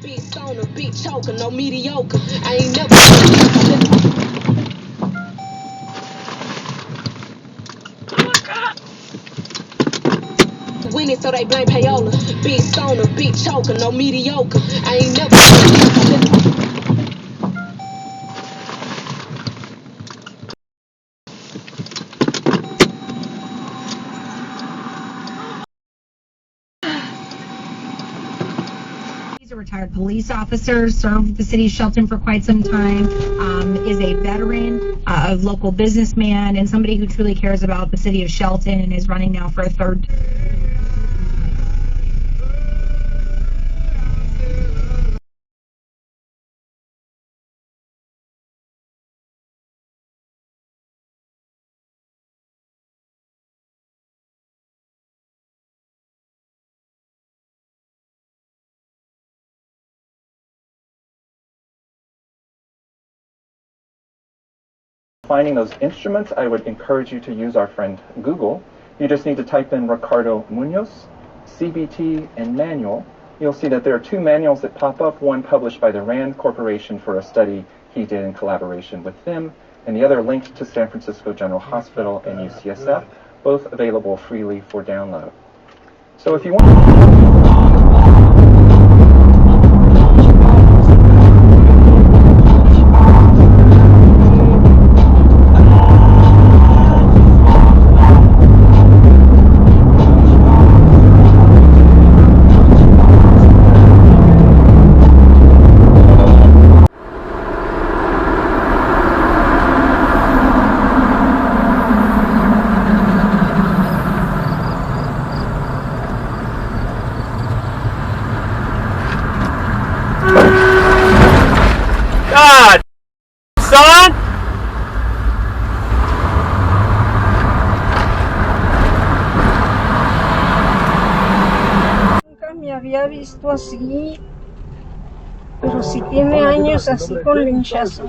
Beats on a beat choker, no mediocre. I ain't never. Winning, so they blame payola. Beats on a beat choker, no mediocre. I ain't never. He's a retired police officer, served the city of Shelton for quite some time, is a veteran, a local businessman, and somebody who truly cares about the city of Shelton and is running now for a third. Finding those instruments, I would encourage you to use our friend Google. You just need to type in Ricardo Munoz, CBT, and manual. You'll see that there are two manuals that pop up, one published by the RAND Corporation for a study he did in collaboration with them, and the other linked to San Francisco General Hospital and UCSF, both available freely for download. So if you want... God, son! Nunca me había visto así, pero sí tiene años así con linchazón.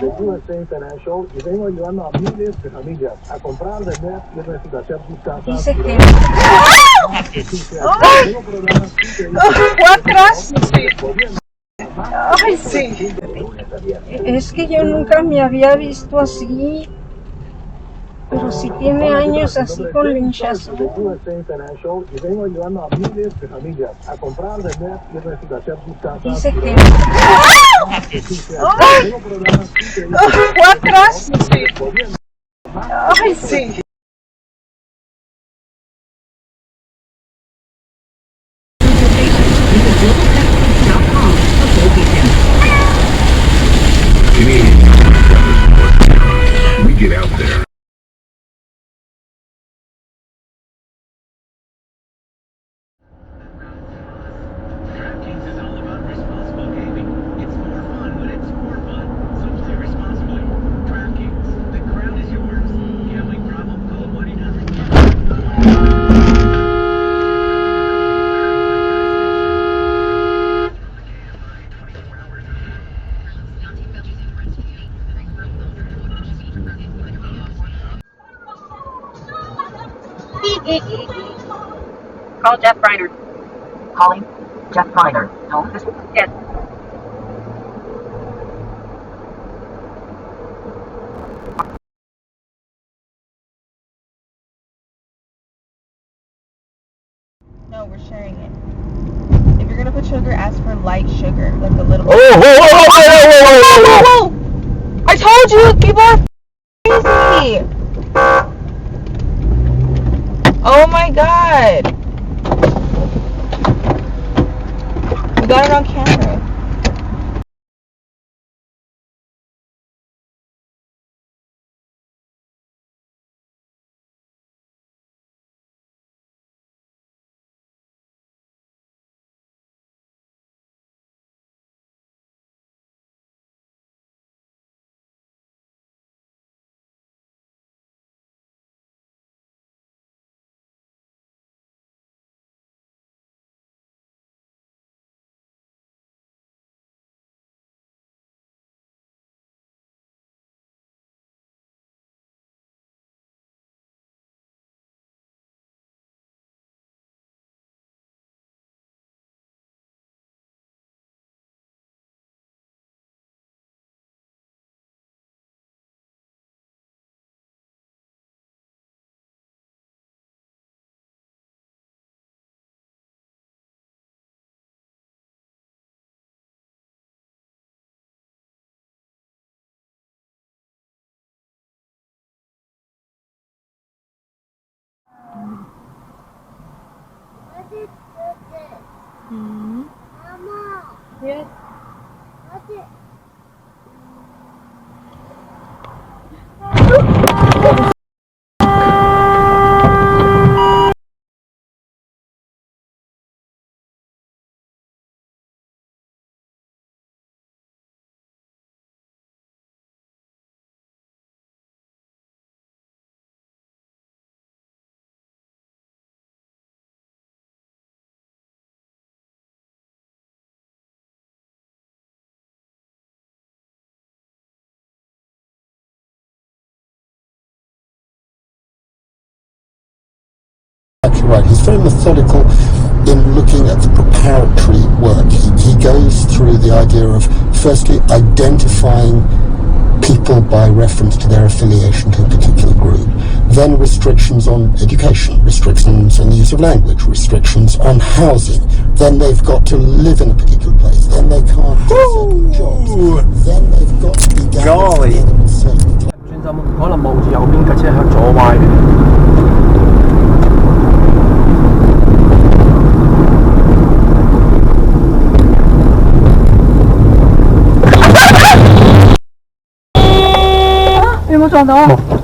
Dice que... ¡Ay! ¡Fue atrás! ¡Ay, sí! Es que yo nunca me había visto así, pero sí tiene años así con linchazón. Dice que... ¡Ay! ¡Fue atrás! ¡Ay, sí! We get out there. Call Jeff Reiner. Calling Jeff Reiner. No, this yes. No, we're sharing it. If you're gonna put sugar, ask for light sugar, like a little. Whoa! I told you, people are crazy. Oh my god. We got it on camera. Yes. Right, he's very methodical in looking at the preparatory work. He goes through the idea of firstly identifying people by reference to their affiliation to a particular group, then restrictions on education, restrictions on the use of language, restrictions on housing, then they've got to live in a particular place, then they can't do certain jobs, then they've got to be gathered together in certain places. 可能望住右邊架車向左歪嘅。有冇撞到啊？